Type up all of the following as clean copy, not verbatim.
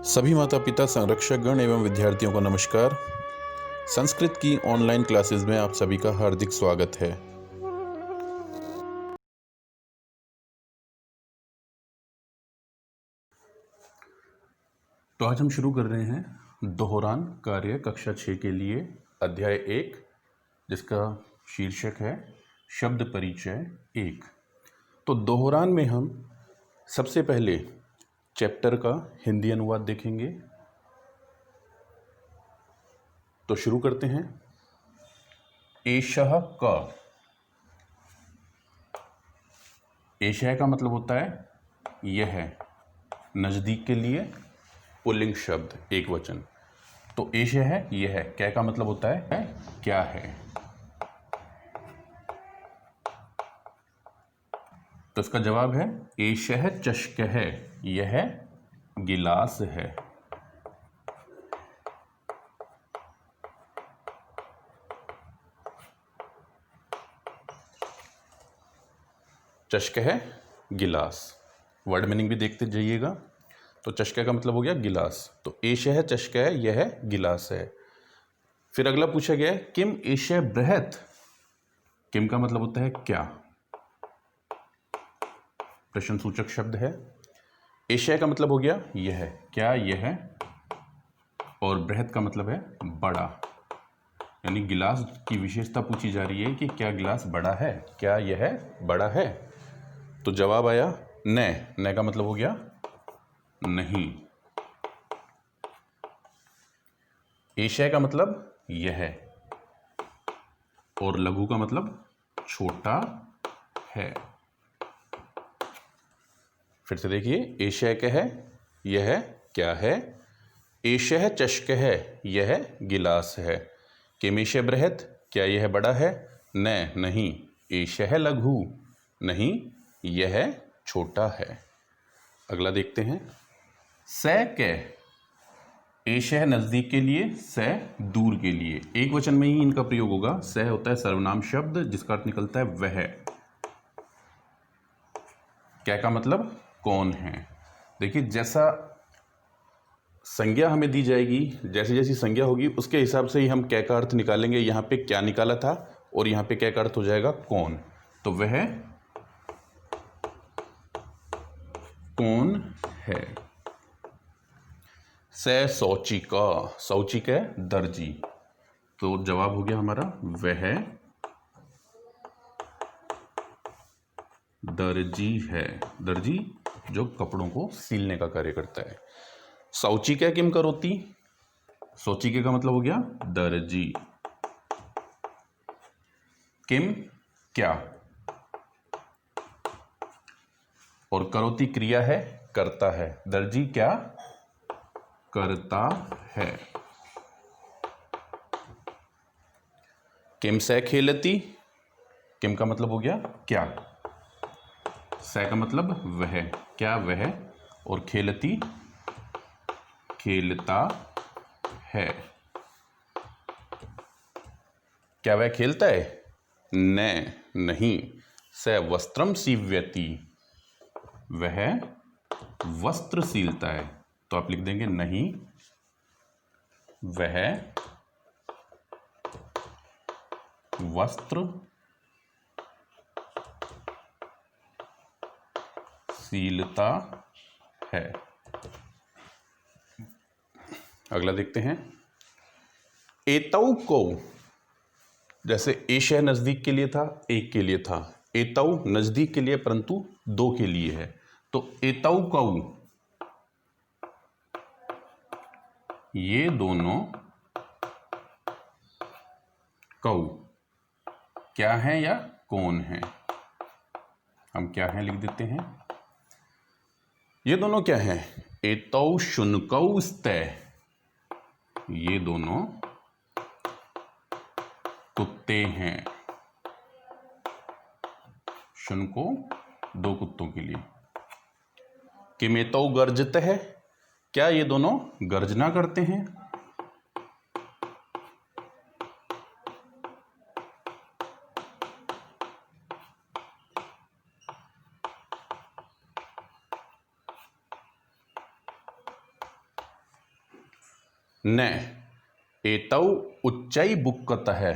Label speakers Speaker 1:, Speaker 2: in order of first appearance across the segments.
Speaker 1: सभी माता पिता, संरक्षकगण एवं विद्यार्थियों को नमस्कार। संस्कृत की ऑनलाइन क्लासेस में आप सभी का हार्दिक स्वागत है। तो आज हम शुरू कर रहे हैं दोहरान कार्य कक्षा 6 के लिए अध्याय 1, जिसका शीर्षक है शब्द परिचय 1। तो दोहरान में हम सबसे पहले चैप्टर का हिंदी अनुवाद देखेंगे। तो शुरू करते हैं। एषः क। एषः का मतलब होता है यह, नजदीक के लिए पुल्लिंग शब्द, एक वचन। तो एषः है यह, क्या का मतलब होता है क्या है। तो इसका जवाब है एषः चषकः, यह गिलास है। चषक है गिलास, वर्ड मीनिंग भी देखते जाइएगा। तो चषक का मतलब हो गया गिलास, तो एषः चषक है, यह गिलास है। फिर अगला पूछा गया किम एषः बृहत्। किम का मतलब होता है क्या, प्रश्न सूचक शब्द है। एषः का मतलब हो गया यह, क्या यह, और बृहत् का मतलब है बड़ा, यानी गिलास की विशेषता पूछी जा रही है कि क्या गिलास बड़ा है, क्या यह बड़ा है। तो जवाब आया न। न का मतलब हो गया नहीं। एषः का मतलब यह, और लघु का मतलब छोटा है। फिर से देखिए, एषः क्या है, यह क्या है। एषः चषकः है, यह गिलास है। किमेषः बृहत्, क्या यह बड़ा है। न नहीं। एषः लघु, नहीं यह छोटा है। अगला देखते हैं। स कै। एषः नजदीक के लिए, स दूर के लिए। एक वचन में ही इनका प्रयोग होगा। स होता है सर्वनाम शब्द जिसका अर्थ निकलता है वह। क्या का मतलब कौन है। देखिए, जैसा संज्ञा हमें दी जाएगी, जैसी जैसी संज्ञा होगी उसके हिसाब से ही हम क्या का अर्थ निकालेंगे। यहाँ पे क्या निकाला था और यहाँ पे क्या का अर्थ हो जाएगा कौन। तो वह कौन है। स शौची का, शौची का दर्जी। तो जवाब हो गया हमारा वह दर्जी है। दर्जी जो कपड़ों को सीलने का कार्य करता है। शौची क्या किम करोती। शौची के का मतलब हो गया दर्जी। किम क्या, और करोती क्रिया है, करता है। दर्जी क्या करता है। किम से खेलती। किम का मतलब हो गया क्या, से का मतलब वह, क्या वह, और खेलती खेलता है। क्या वह खेलता है। न नहीं। स वस्त्रम सीव्यति, वह वस्त्र सीलता है। तो आप लिख देंगे नहीं वह वस्त्र सीलता है। अगला देखते हैं। एतौ को, जैसे एषः नजदीक के लिए था, एक के लिए था। एतौ नजदीक के लिए परंतु दो के लिए है। तो एतौ कौ, ये दोनों कौ क्या है या कौन है। हम क्या है लिख देते हैं। ये दोनों क्या है। एतौ शुनकौ स्तै, ये दोनों कुत्ते हैं। शुनको दो कुत्तों के लिए। किमेतौ गर्जत है, क्या ये दोनों गर्जना करते हैं। न एतौ उच्चई बुक्कत है,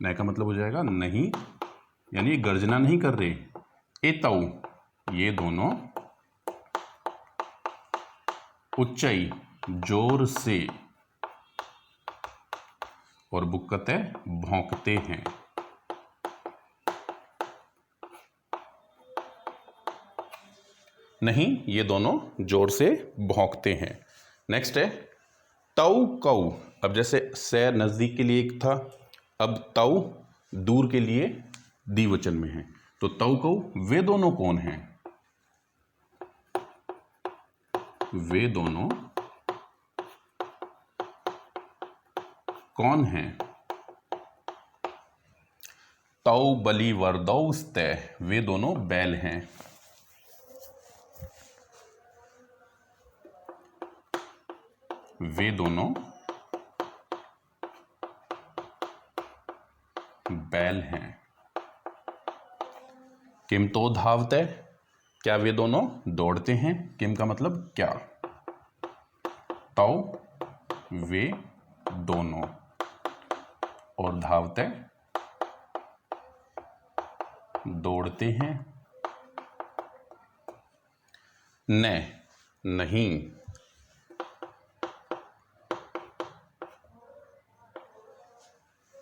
Speaker 1: न का मतलब हो जाएगा नहीं, यानी गर्जना नहीं कर रहे। एतौ ये दोनों, उच्चई जोर से, और बुक्कत है भौंकते हैं। नहीं ये दोनों जोर से भौंकते हैं। नेक्स्ट है तौ कौ। अब जैसे से नज़दीक के लिए एक था, अब तौ दूर के लिए द्विवचन में है, तो तौ कौ वे दोनों कौन हैं? वे दोनों कौन हैं? तौ बलि वर्दौस्ते, वे दोनों बैल हैं। वे दोनों बैल हैं। किम तो धावते, क्या वे दोनों दौड़ते हैं? किम का मतलब क्या। तौ वे दोनों, और धावते दौड़ते हैं। न नहीं,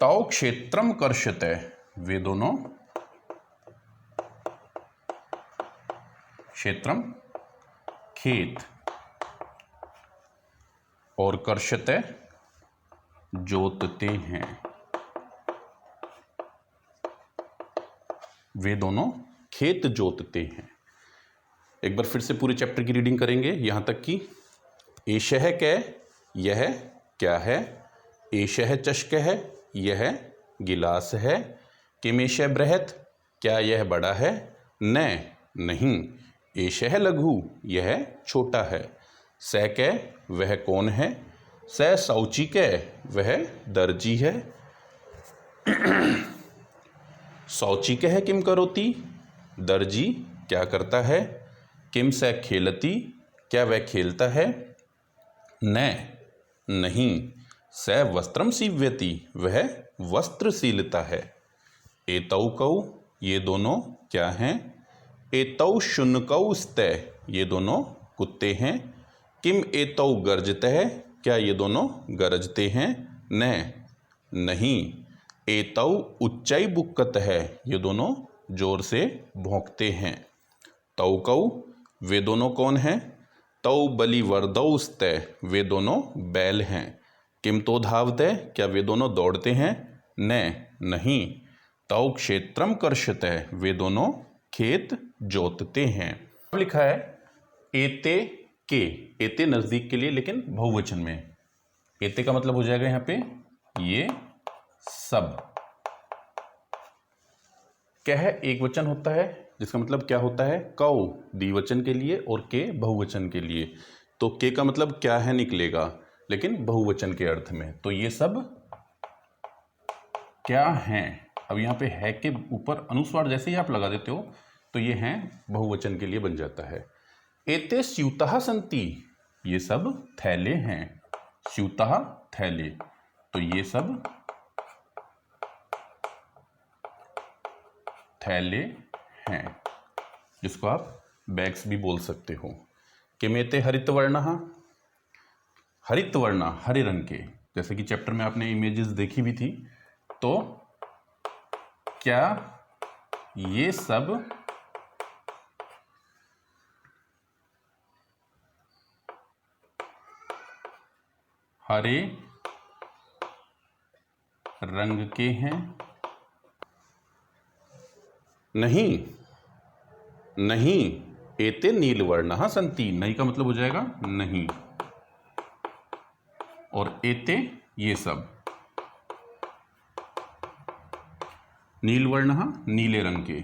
Speaker 1: तौ क्षेत्रम कर्षते, वे दोनों क्षेत्रम खेत, और कर्षते जोतते हैं। वे दोनों खेत जोतते हैं। एक बार फिर से पूरे चैप्टर की रीडिंग करेंगे यहाँ तक कि एषः कै, यह क्या है। एषः चषकः, यह गिलास है। किमेषः बृहत्, क्या यह बड़ा है। न नहीं, एषः लघु, यह छोटा है। स कै, वह कौन है। स शौचिकः, वह दर्जी है। शौचिकः किम करोति, दर्जी क्या करता है। किम स खेलति, क्या वह खेलता है। न नहीं, स वस्त्रम सीव्यति, वह वस्त्र सीलता है। एतौ कौ, ये दोनों क्या हैं। एतौ शुनकौ स्तै, ये दोनों कुत्ते हैं। किम एतौ गर्जतः, क्या ये दोनों गरजते हैं। न नहीं, एतौ उच्चै बुक्कत है, ये दोनों जोर से भौंकते हैं। तौ कौ, वे दोनों कौन हैं। तौ बलि वर्दौस्ते, वे दोनों बैल हैं। किम तो धावते, क्या वे दोनों दौड़ते हैं। न नहीं, तौ क्षेत्रम कर्षते, वे दोनों खेत जोतते हैं। अब लिखा है एते के, एते नजदीक के लिए लेकिन बहुवचन में। एते का मतलब हो जाएगा यहाँ पे ये सब। कह एक वचन होता है, जिसका मतलब क्या होता है। कौ द्विवचन के लिए और के बहुवचन के लिए। तो के का मतलब क्या है निकलेगा, लेकिन बहुवचन के अर्थ में। तो ये सब क्या हैं। अब यहाँ पे है के ऊपर अनुस्वार जैसे ही आप लगा देते हो तो ये हैं बहुवचन के लिए बन जाता है। एते स्यूतः सन्ति, ये सब थैले हैं। स्यूतः थैले, तो ये सब थैले हैं, जिसको आप बैग्स भी बोल सकते हो। किमेते हरितवर्णः, हरितवर्ण हरे रंग के, जैसे कि चैप्टर में आपने इमेजेस देखी भी थी। तो क्या ये सब हरे रंग के हैं। नहीं नहीं, एते नीलवर्णः सन्ति, नहीं का मतलब हो जाएगा नहीं, और एते ये सब, नीलवर्णः नीले रंग के।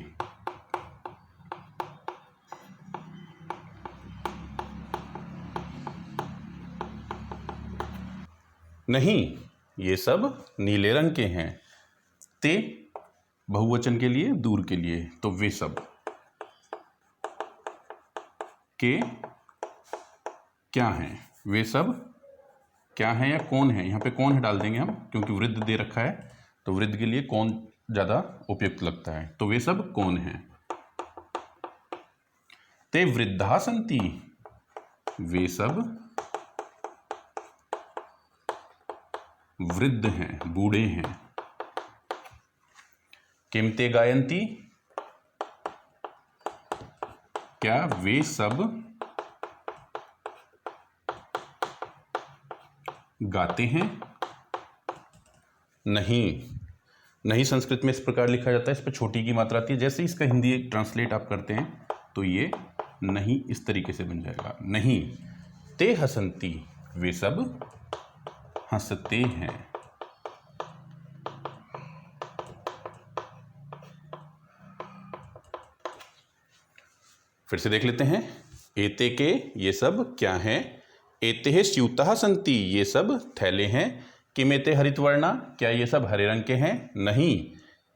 Speaker 1: नहीं, ये सब नीले रंग के हैं। ते बहुवचन के लिए दूर के लिए, तो वे सब। के क्या हैं, वे सब क्या है या कौन है, यहाँ पे कौन है डाल देंगे हम, क्योंकि वृद्ध दे रखा है तो वृद्ध के लिए कौन ज़्यादा उपयुक्त लगता है, तो वे सब कौन हैं। ते वृद्धा सन्ति, वे सब वृद्ध हैं, बूढ़े हैं। किम ते गायन्ति, क्या वे सब गाते हैं। नहीं, नहीं संस्कृत में इस प्रकार लिखा जाता है, इस पर छोटी की मात्रा आती है। जैसे इसका हिंदी ट्रांसलेट आप करते हैं तो ये नहीं इस तरीके से बन जाएगा, नहीं। ते हसन्ति, वे सब हंसते हैं। फिर से देख लेते हैं। एते के, ये सब क्या हैं। एते स्यूतः सन्ति, ये सब थैले हैं। किमेते हरितवर्णा, क्या ये सब हरे रंग के हैं। नहीं।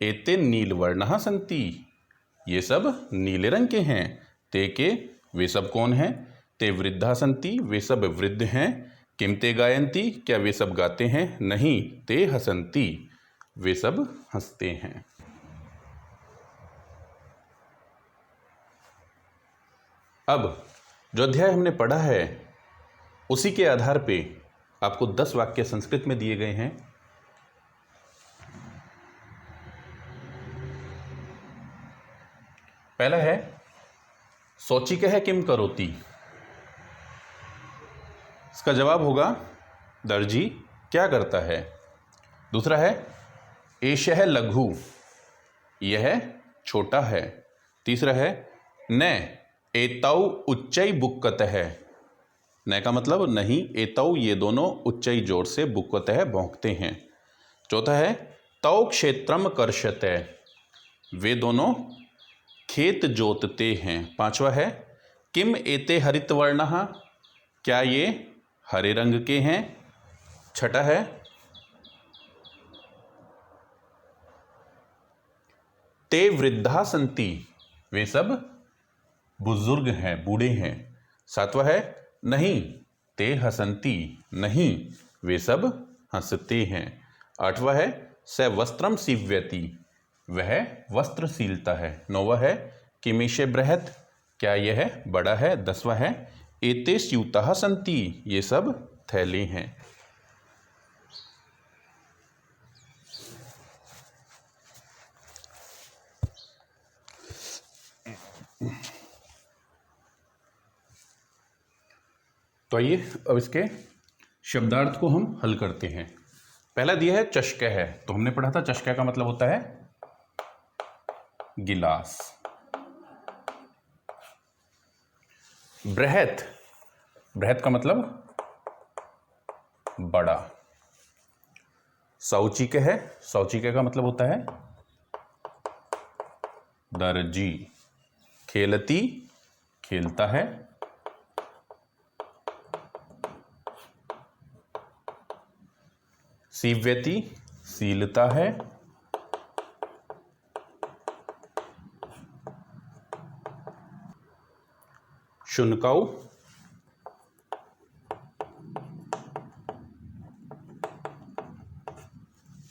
Speaker 1: एते नीलवर्णः सन्ति, ये सब नीले रंग के हैं। ते के, वे सब कौन हैं। ते वृद्धा सन्ति, वे सब वृद्ध हैं। किम ते गायन्ति, क्या वे सब गाते हैं। नहीं। ते हसन्ति, वे सब हंसते हैं। अब जो अध्याय हमने पढ़ा है उसी के आधार पे आपको 10 वाक्य संस्कृत में दिए गए हैं। पहला है शौचिकः किम करोति, इसका जवाब होगा दर्जी क्या करता है। दूसरा है एषः लघु, यह छोटा है। तीसरा है न एतौ उच्चै बुक्कतः, न का मतलब नहीं, एतौ ये दोनों उच्चई जोर से बुक्कतः भौंकते हैं। चौथा है तौ क्षेत्रम कर्षते, वे दोनों खेत जोतते हैं। पांचवा है किम एते हरितवर्णः, क्या ये हरे रंग के हैं। छठा है ते वृद्धा सन्ति, वे सब बुजुर्ग हैं, बूढ़े हैं। सातवां है नहीं ते हसन्ति, नहीं वे सब हंसते हैं। आठवां है स वस्त्रम सीव्यति, वह वस्त्र सीलता है। नौवां है किमीशे बृहत्, क्या यह बड़ा है। 10वां है एते स्यूतः सन्ति, ये सब थैले हैं। तो आइए अब इसके शब्दार्थ को हम हल करते हैं। पहला दिया है चषक है, तो हमने पढ़ा था चषक का मतलब होता है गिलास। बृहत, बृहत का मतलब बड़ा। शौचिक है, शौचिक का मतलब होता है दर्जी। खेलती, खेलता है। सीव्यति, सीलता है। शुनकाऊ,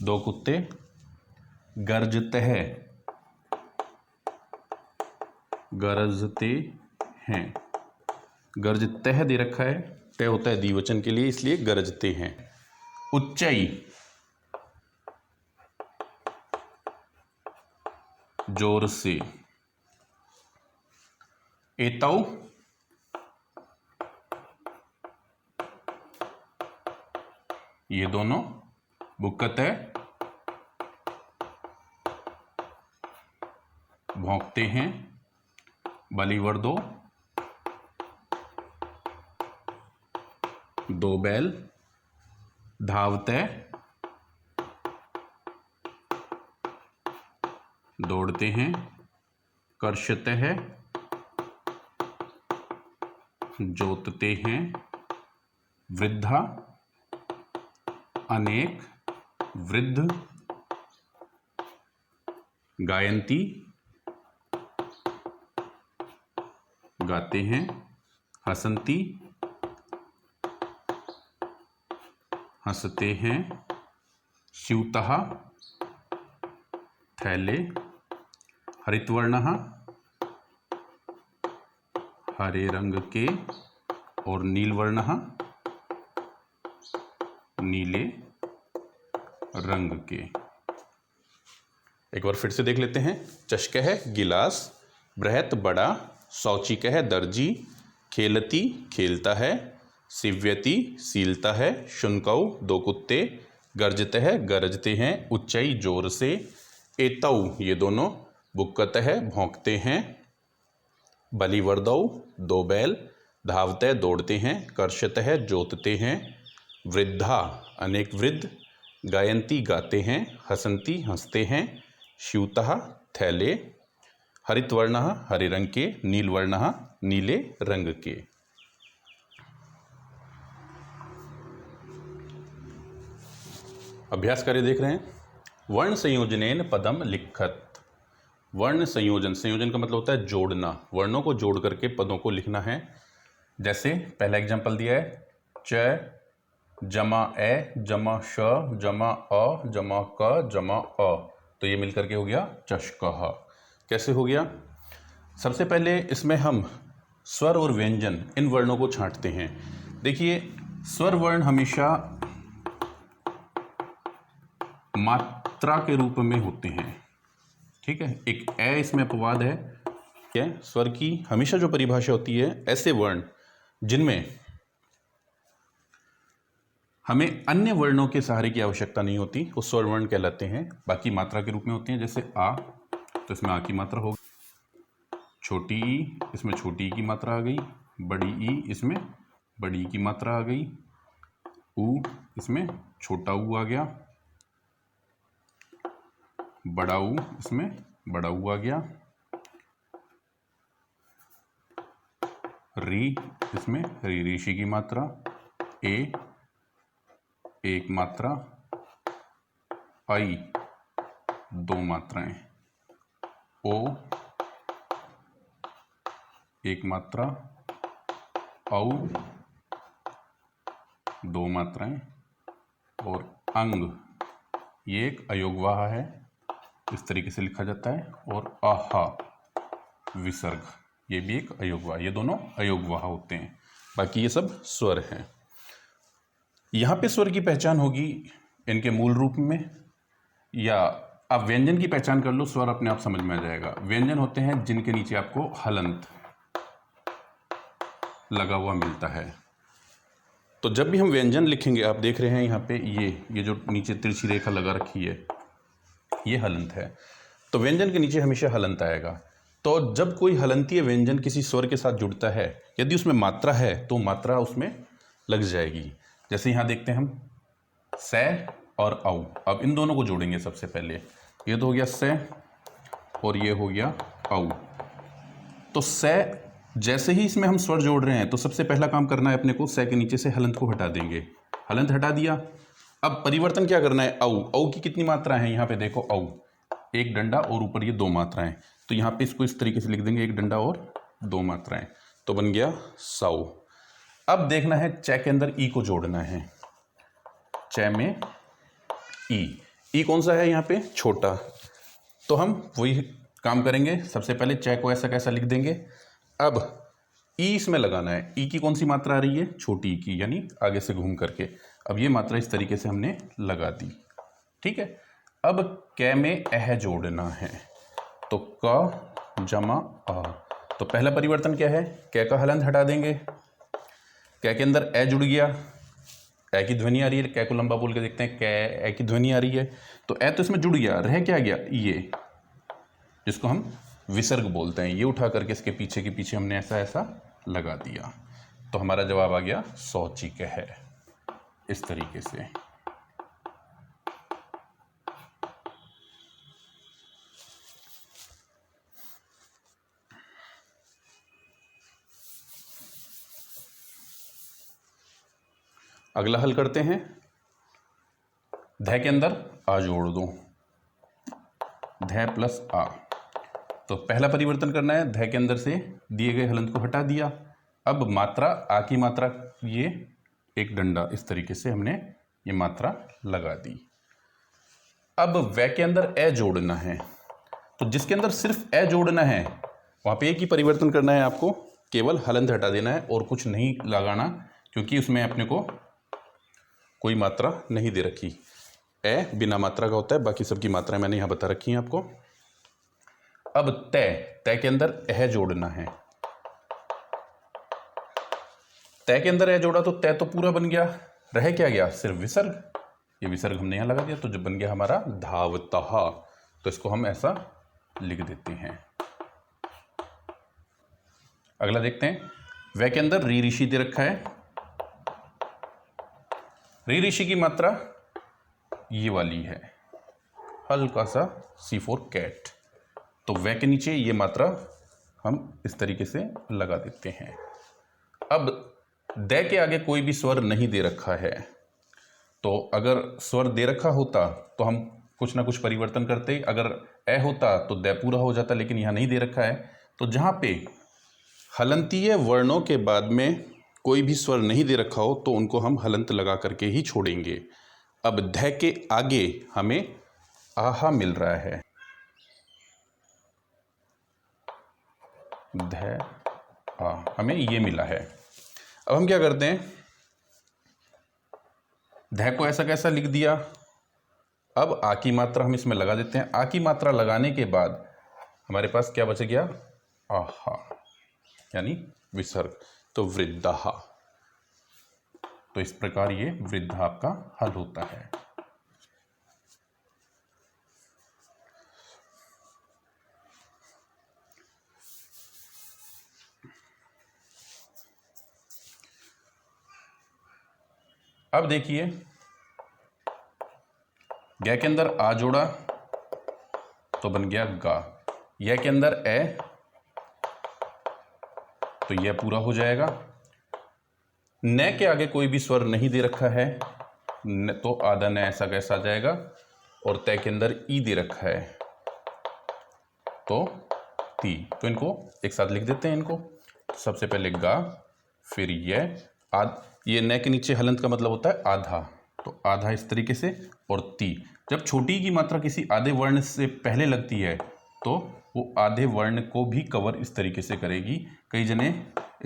Speaker 1: दो कुत्ते। गर्जते हैं, गरजते हैं। गरजते दे रखा है, तय होता है द्विवचन के लिए, इसलिए गरजते हैं। उच्चाई, जोर से। एतौ, ये दोनों बुक्कत है, भौंकते हैं। बलीवर दो, दो बैल। धावते, दौड़ते हैं। कर्षते है, जोतते हैं। वृद्धा, अनेक, वृद्ध। गायन्ति, गाते हैं। हसन्ति, हंसते हैं, स्यूतः थैले, हरितवर्णः हरे रंग के और नीलवर्णः नीले रंग के। एक बार फिर से देख लेते हैं। चषकः गिलास, बृहत बड़ा, शौचिकः दर्जी, खेलती खेलता है, सिव्यति सीलता है, शुनकौ दो कुत्ते, गर्जतः गरजते हैं, उच्चई जोर से, एतौ ये दोनों, बुक्कतः भौंकते हैं, बलिवर्दौ दो बैल, धावतः दौड़ते हैं, कर्षतः जोतते हैं, वृद्धा अनेक वृद्ध, गायन्ती गाते हैं, हसन्ती हंसते हैं, स्यूतः थैले, हरितवर्णः हरे रंग के, नीलवर्णः नीले रंग के। अभ्यास कार्य देख रहे हैं। वर्ण संयोजनेन पदम लिखत। वर्ण संयोजन, संयोजन का मतलब होता है जोड़ना, वर्णों को जोड़ करके पदों को लिखना है। जैसे पहला एग्जाम्पल दिया है, च जमा ए जमा श जमा अ जमा क जमा अ, तो ये मिलकर के हो गया चषकः। कैसे हो गया? सबसे पहले इसमें हम स्वर और व्यंजन इन वर्णों को छांटते हैं। देखिए, स्वर वर्ण हमेशा मात्रा के रूप में होते हैं, ठीक है। एक ए इसमें अपवाद है। क्या स्वर की हमेशा जो परिभाषा होती है, ऐसे वर्ण जिनमें हमें अन्य वर्णों के सहारे की आवश्यकता नहीं होती, वो स्वर वर्ण कहलाते हैं। बाकी मात्रा के रूप में होते हैं। जैसे आ, तो इसमें आ की मात्रा होगी, छोटी ई इसमें छोटी ई की मात्रा आ गई, बड़ी ई इसमें बड़ी ई की मात्रा आ गई, ऊ इसमें छोटा ऊ आ गया, बड़ा ऊ इसमें बड़ा ऊ आ गया, री इसमें री ऋषि की मात्रा, ए एक मात्रा, आई दो मात्राएं, ओ एक मात्रा, औ दो मात्राएं, और अंग ये एक अयोगवाह है, इस तरीके से लिखा जाता है। और आहा विसर्ग ये भी एक अयोगवाह, ये दोनों अयोगवाह होते हैं। बाकी ये सब स्वर हैं। यहाँ पे स्वर की पहचान होगी इनके मूल रूप में, या आप व्यंजन की पहचान कर लो, स्वर अपने आप समझ में आ जाएगा। व्यंजन होते हैं जिनके नीचे आपको हलंत लगा हुआ मिलता है। तो जब भी हम व्यंजन लिखेंगे, आप देख रहे हैं यहाँ पे ये जो नीचे तिरछी रेखा लगा रखी है, ये हलंत है। तो व्यंजन के नीचे हमेशा हलंत आएगा। तो जब कोई हलंतीय व्यंजन किसी स्वर के साथ जुड़ता है, यदि उसमें मात्रा है तो मात्रा उसमें लग जाएगी। जैसे यहाँ देखते हैं हम से और औ। अब इन दोनों को जोड़ेंगे। सबसे पहले ये तो हो गया से और ये हो गया औ। तो से जैसे ही इसमें हम स्वर जोड़ रहे हैं, तो सबसे पहला काम करना है अपने को, से के नीचे से हलंत को हटा देंगे। हलंत हटा दिया। अब परिवर्तन क्या करना है? औ। औ की कितनी मात्रा है? यहाँ पे देखो औ एक डंडा और ऊपर ये दो मात्राएं। तो यहाँ पे इसको इस तरीके से लिख देंगे, एक डंडा और दो मात्राएं, तो बन गया सौ। अब देखना है च के अंदर ई को जोड़ना है। च में ई कौन सा है यहाँ पे? छोटा। तो हम वही काम करेंगे। सबसे पहले च को ऐसा कैसा लिख देंगे। अब ई इसमें लगाना है। ई की कौन सी मात्रा आ रही है? छोटी ई की, यानी आगे से घूम करके। अब ये मात्रा इस तरीके से हमने लगा दी, ठीक है। अब कै में अह जोड़ना है, तो क जमा अ। तो पहला परिवर्तन क्या है? कै का हलंत हटा देंगे। कै के अंदर ए जुड़ गया, ए की ध्वनि आ रही है। कै को लंबा बोल के देखते हैं, कै ए की ध्वनि आ रही है, तो ए तो इसमें जुड़ गया। रह क्या गया? ये, जिसको हम विसर्ग बोलते हैं। ये उठा करके इसके पीछे के पीछे हमने ऐसा ऐसा लगा दिया, तो हमारा जवाब आ गया शौचिक है। इस तरीके से। अगला हल करते हैं। ध के अंदर आ जोड़ दो, ध प्लस आ। तो पहला परिवर्तन करना है, ध के अंदर से दिए गए हलंत को हटा दिया। अब मात्रा आ की मात्रा, ये एक डंडा इस तरीके से हमने ये मात्रा लगा दी। अब व के अंदर ए जोड़ना है, तो जिसके अंदर सिर्फ ए जोड़ना है वहाँ पे एक ही परिवर्तन करना है, आपको केवल हलंत हटा देना है और कुछ नहीं लगाना, क्योंकि उसमें अपने को कोई मात्रा नहीं दे रखी। ए बिना मात्रा का होता है, बाकी सबकी मात्राएं मैंने यहाँ बता रखी हैं आपको। अब तय के अंदर एह जोड़ना है। तय के अंदर ए जोड़ा तो तय तो पूरा बन गया, रह क्या गया? सिर्फ विसर्ग। ये विसर्ग हमने यहाँ लगा दिया, तो जब बन गया हमारा धावतः, तो इसको हम ऐसा लिख देते हैं। अगला देखते हैं, व के अंदर री ऋषि दे रखा है। री ऋषि की मात्रा ये वाली है, हल्का सा C4 कैट। तो व के नीचे ये मात्रा हम इस तरीके से लगा देते हैं। अब द के आगे कोई भी स्वर नहीं दे रखा है, तो अगर स्वर दे रखा होता तो हम कुछ ना कुछ परिवर्तन करते। अगर ए होता तो द पूरा हो जाता, लेकिन यहाँ नहीं दे रखा है। तो जहाँ पे हलंतीय वर्णों के बाद में कोई भी स्वर नहीं दे रखा हो तो उनको हम हलंत लगा करके ही छोड़ेंगे। अब ध के आगे हमें आहा मिल रहा है, ध आ हमें ये मिला है। अब हम क्या करते हैं, ध को ऐसा कैसा लिख दिया। अब आ की मात्रा हम इसमें लगा देते हैं। आ की मात्रा लगाने के बाद हमारे पास क्या बच गया? आहा, यानी विसर्ग, तो वृद्धः। तो इस प्रकार ये वृद्ध आपका हल होता है। अब देखिए, ग के अंदर आ जोड़ा तो बन गया गा। य के अंदर ए, तो यह पूरा हो जाएगा। न के आगे कोई भी स्वर नहीं दे रखा है, तो आधा न ऐसा कैसा आ जाएगा। और तय के अंदर ई दे रखा है, तो ती। तो इनको एक साथ लिख देते हैं। इनको सबसे पहले गा, फिर ये न के नीचे हलंत का मतलब होता है आधा, तो आधा इस तरीके से। और ती, जब छोटी की मात्रा किसी आधे वर्ण से पहले लगती है तो वो आधे वर्ण को भी कवर इस तरीके से करेगी। कई जने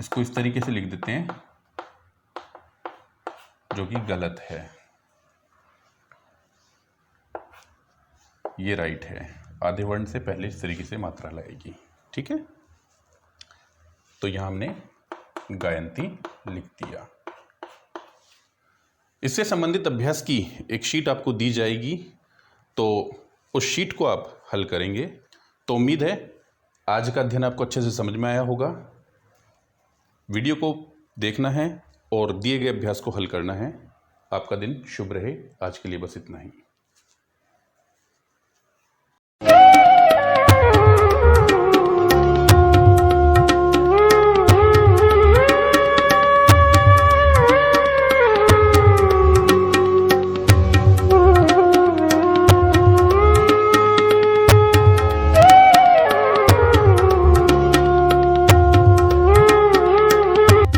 Speaker 1: इसको इस तरीके से लिख देते हैं, जो कि गलत है। ये राइट है, आधे वर्ण से पहले इस तरीके से मात्रा लगेगी। ठीक है, तो यहां हमने गायंती लिख दिया। इससे संबंधित अभ्यास की एक शीट आपको दी जाएगी, तो उस शीट को आप हल करेंगे। तो उम्मीद है आज का अध्ययन आपको अच्छे से समझ में आया होगा। वीडियो को देखना है और दिए गए अभ्यास को हल करना है। आपका दिन शुभ रहे। आज के लिए बस इतना ही।